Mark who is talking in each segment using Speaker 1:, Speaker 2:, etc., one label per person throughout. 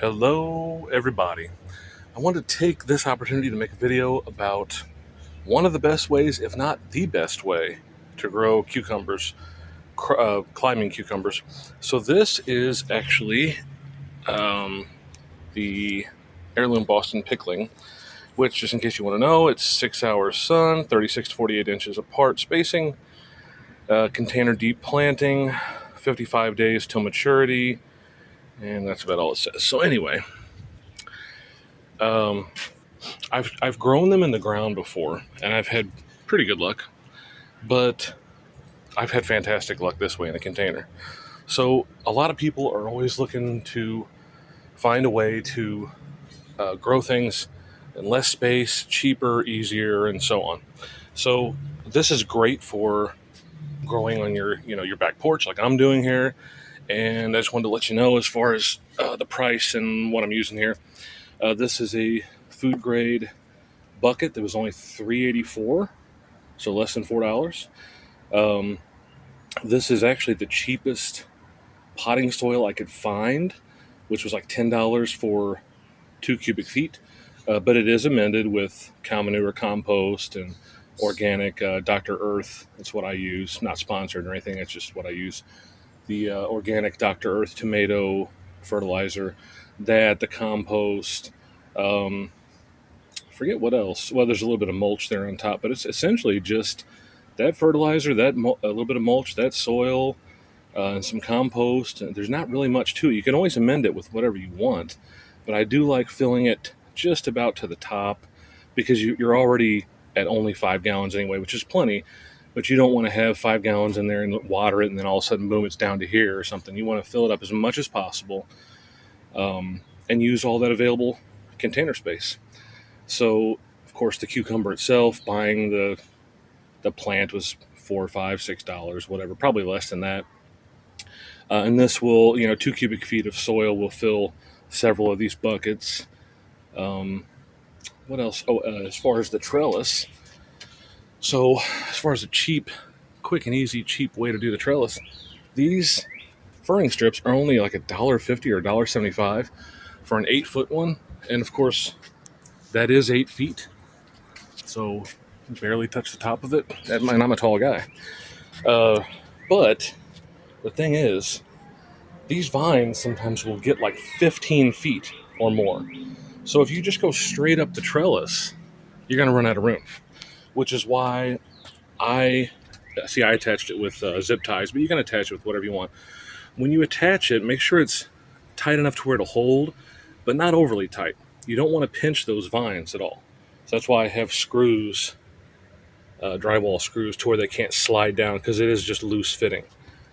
Speaker 1: Hello, everybody. I want to take this opportunity to make a video about one of the best ways, if not the best way, to grow cucumbers, climbing cucumbers. So this is actually um, the heirloom Boston pickling, which, just in case you want to know, it's 6 hours sun, 36 to 48 inches apart spacing, container deep planting, 55 days till maturity, and that's about all it says. So anyway, um, I've grown them in the ground before, and I've had pretty good luck, but I've had fantastic luck this way in a container. So a lot of people are always looking to find a way to grow things in less space, cheaper, easier, and so on. So this is great for growing on your back porch, like I'm doing here. And I just wanted to let you know, as far as the price and what I'm using here. This is a food grade bucket that was only $3.84, so less than $4. Um, this is actually the cheapest potting soil I could find, which was like $10 for 2 cubic feet. But it is amended with cow manure, compost, and organic Dr. Earth. That's what I use. Not sponsored or anything. It's just what I use. The organic Dr. Earth tomato fertilizer, the compost. Forget what else. Well, there's a little bit of mulch there on top, but it's essentially just that fertilizer, a little bit of mulch, that soil, and some compost. There's not really much to it. You can always amend it with whatever you want, but I do like filling it just about to the top, because you're already at only 5 gallons anyway, which is plenty. But you don't want to have 5 gallons in there and water it, and then all of a sudden, boom, it's down to here or something. You want to fill it up as much as possible, and use all that available container space. So, of course, the cucumber itself, buying the plant was $4, $5, $6, whatever, probably less than that. And this will, 2 cubic feet of soil will fill several of these buckets. What else? As far as the trellis, so as far as a quick and easy, cheap way to do the trellis, these furring strips are only like $1.50 or $1.75 for an 8-foot one, and of course, that is 8 feet. So barely touch the top of it. And I'm a tall guy. But the thing is, these vines sometimes will get like 15 feet or more. So if you just go straight up the trellis, you're going to run out of room, which is why I attached it with zip ties, but you can attach it with whatever you want. When you attach it, make sure it's tight enough to where it'll hold, but not overly tight. You don't want to pinch those vines at all. So that's why I have screws, drywall screws, to where they can't slide down, because it is just loose fitting.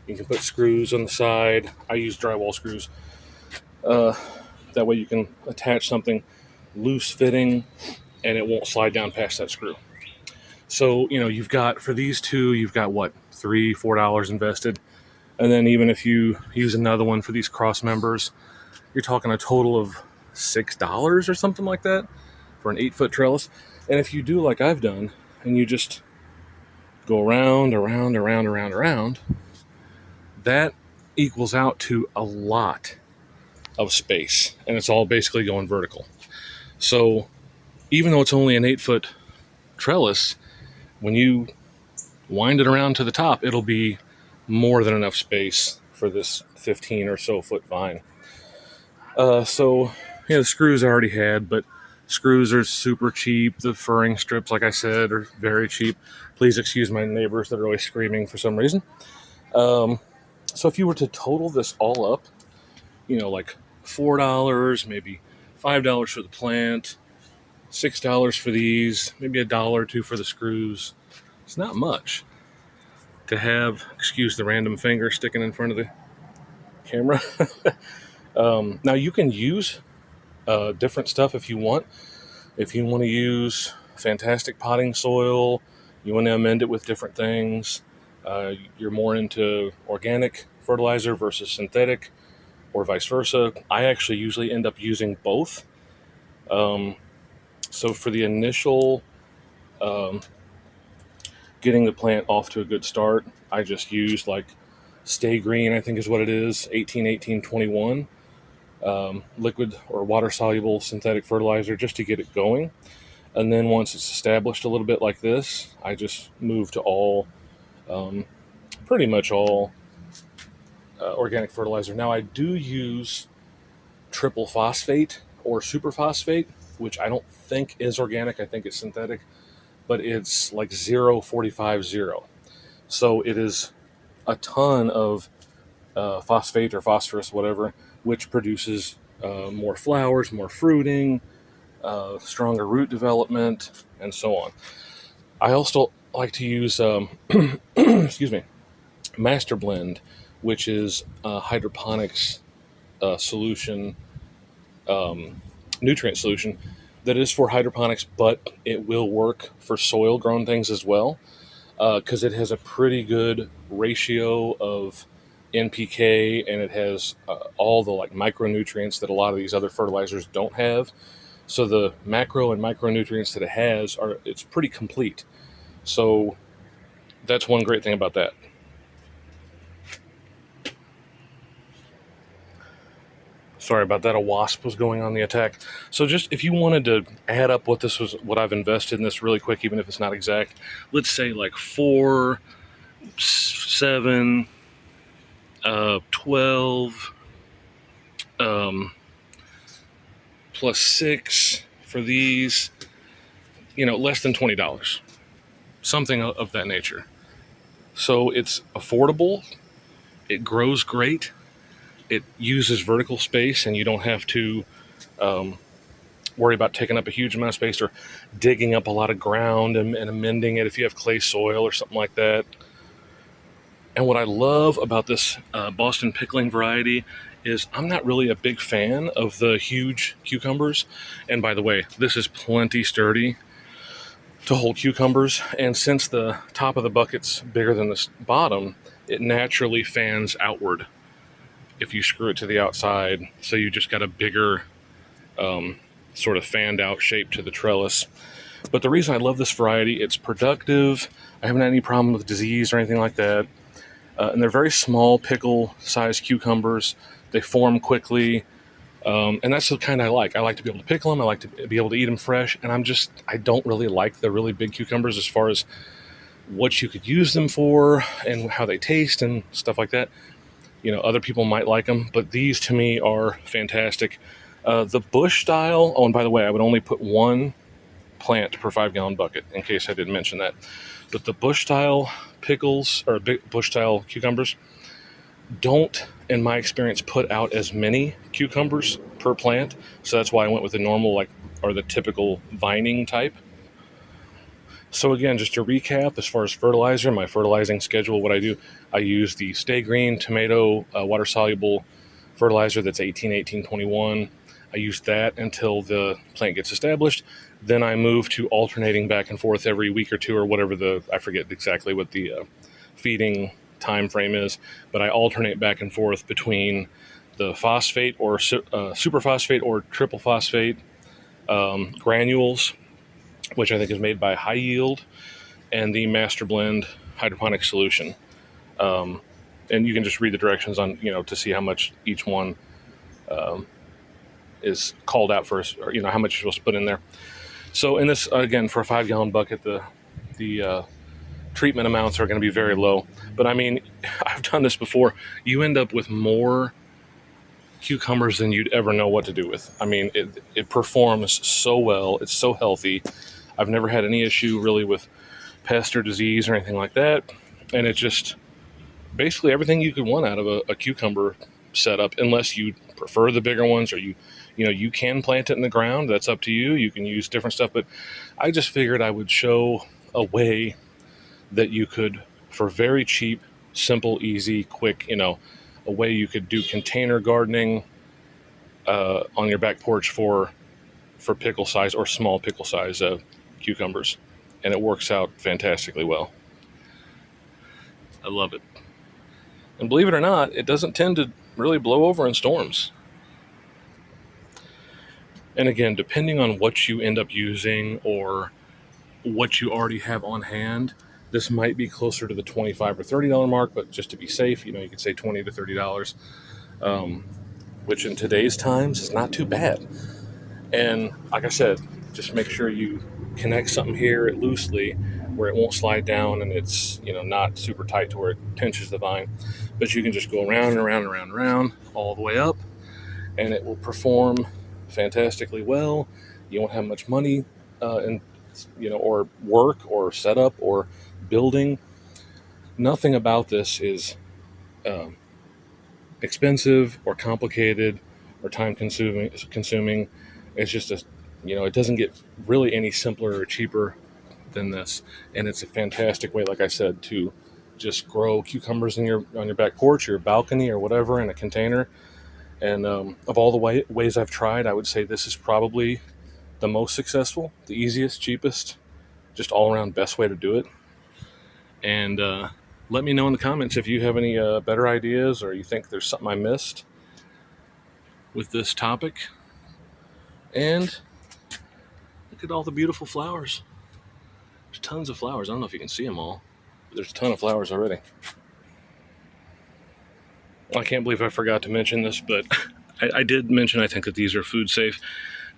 Speaker 1: You can put screws on the side. I use drywall screws. That way you can attach something loose fitting and it won't slide down past that screw. So, you've got, for these two, you've got what, $3, $4 invested. And then even if you use another one for these cross members, you're talking a total of $6 or something like that for an 8-foot trellis. And if you do like I've done, and you just go around, that equals out to a lot of space, and it's all basically going vertical. So even though it's only an 8-foot trellis, when you wind it around to the top, it'll be more than enough space for this 15 or so foot vine. So the screws I already had, but screws are super cheap. The furring strips, like I said, are very cheap. Please excuse my neighbors that are always screaming for some reason. So if you were to total this all up, like $4, maybe $5 for the plant, $6 for these, maybe $1 or $2 for the screws. It's not much to have. Excuse the random finger sticking in front of the camera. Now you can use different stuff if you want. If you want to use fantastic potting soil, you want to amend it with different things. You're more into organic fertilizer versus synthetic, or vice versa. I actually usually end up using both. So for the initial getting the plant off to a good start, I just use like Stay Green, I think is what it is, 18-18-21. liquid or water soluble synthetic fertilizer just to get it going. And then once it's established a little bit like this, I just move to um, pretty much all organic fertilizer. Now I do use triple phosphate or superphosphate, which I don't think is organic. I think it's synthetic, but it's like 0.450. So it is a ton of phosphate or phosphorus, whatever, which produces more flowers, more fruiting, stronger root development, and so on. I also like to use, excuse me, Master Blend, which is a hydroponics solution, nutrient solution that is for hydroponics, but it will work for soil grown things as well, because it has a pretty good ratio of NPK, and it has all the like micronutrients that a lot of these other fertilizers don't have. So the macro and micronutrients that it has it's pretty complete. So that's one great thing about that. Sorry about that. A wasp was going on the attack. So just if you wanted to add up what I've invested in this really quick, even if it's not exact, let's say like 4, 7, 12, plus 6 for these, less than $20, something of that nature. So it's affordable. It grows great. It uses vertical space, and you don't have to worry about taking up a huge amount of space or digging up a lot of ground and amending it if you have clay soil or something like that. And what I love about this Boston pickling variety is I'm not really a big fan of the huge cucumbers. And by the way, this is plenty sturdy to hold cucumbers. And since the top of the bucket's bigger than the bottom, it naturally fans outward if you screw it to the outside. So you just got a bigger sort of fanned out shape to the trellis. But the reason I love this variety, it's productive. I haven't had any problem with disease or anything like that. And they're very small pickle-sized cucumbers. They form quickly, and that's the kind I like. I like to be able to pickle them. I like to be able to eat them fresh, and I don't really like the really big cucumbers as far as what you could use them for and how they taste and stuff like that. Other people might like them, but these to me are fantastic. The bush style, oh, and by the way, I would only put one plant per 5-gallon bucket, in case I didn't mention that. But the bush style pickles, or bush style cucumbers, don't, in my experience, put out as many cucumbers per plant. So that's why I went with the normal, or the typical vining type. So again, just to recap, as far as fertilizer, my fertilizing schedule, what I do, I use the Stay Green tomato water-soluble fertilizer that's 18-18-21. I use that until the plant gets established. Then I move to alternating back and forth every week or two, or whatever I forget exactly what the feeding time frame is, but I alternate back and forth between the phosphate or superphosphate or triple phosphate granules, which I think is made by High Yield, and the Master Blend hydroponic solution. And you can just read the directions on, to see how much each one is called out for, or, how much you're supposed to put in there. So in this, again, for a 5-gallon bucket, the treatment amounts are going to be very low. But I mean, I've done this before. You end up with more cucumbers than you'd ever know what to do with. I mean, it performs so well. It's so healthy. I've never had any issue really with pest or disease or anything like that. And it's just basically everything you could want out of a cucumber setup, unless you prefer the bigger ones, or you can plant it in the ground. That's up to you. You can use different stuff. But I just figured I would show a way that you could, for very cheap, simple, easy, quick, a way you could do container gardening on your back porch for pickle size or small pickle size cucumbers. And it works out fantastically well. I love it. And believe it or not, it doesn't tend to really blow over in storms. And again, depending on what you end up using or what you already have on hand, this might be closer to the $25 or $30 mark, but just to be safe, you could say $20 to $30. which in today's times is not too bad. And like I said, just make sure you connect something here loosely where it won't slide down and it's, not super tight to where it pinches the vine. But you can just go around and around and around and around all the way up, and it will perform fantastically well. You won't have much money or work or setup or building. Nothing about this is um, expensive or complicated or time consuming. It's just it doesn't get really any simpler or cheaper than this, and it's a fantastic way, like I said, to just grow cucumbers on your back porch, your balcony, or whatever in a container. And of all the ways I've tried, I would say this is probably the most successful, the easiest, cheapest, just all around best way to do it. And let me know in the comments if you have any better ideas or you think there's something I missed with this topic. And look at all the beautiful flowers. There's tons of flowers. I don't know if you can see them all, but there's a ton of flowers already. I can't believe I forgot to mention this, but I did mention I think that these are food safe.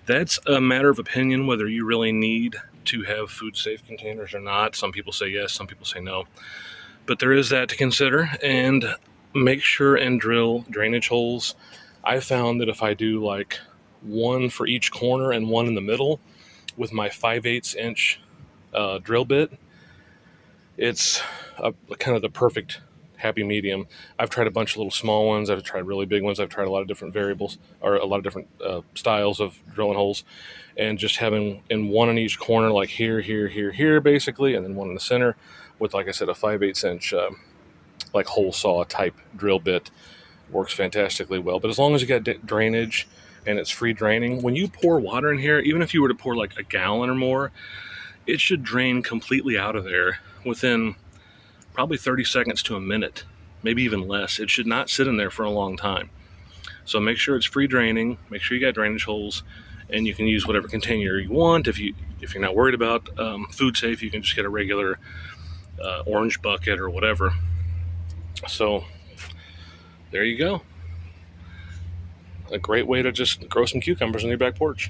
Speaker 1: That's a matter of opinion, whether you really need to have food safe containers or not. Some people say yes, some people say no. But there is that to consider. And make sure and drill drainage holes. I found that if I do like one for each corner and one in the middle with my 5/8 inch drill bit, it's kind of the perfect happy medium. I've tried a bunch of little small ones. I've tried really big ones. I've tried a lot of different variables or a lot of different styles of drilling holes, and just having one in each corner, like here, basically, and then one in the center with, like I said, a 5/8 inch like hole saw type drill bit works fantastically well. But as long as you got drainage and it's free draining, when you pour water in here, even if you were to pour like a gallon or more, it should drain completely out of there within probably 30 seconds to a minute, maybe even less. It should not sit in there for a long time. So make sure it's free draining, make sure you got drainage holes, and you can use whatever container you want. If you're not worried about food safe, you can just get a regular orange bucket or whatever. So there you go. A great way to just grow some cucumbers on your back porch.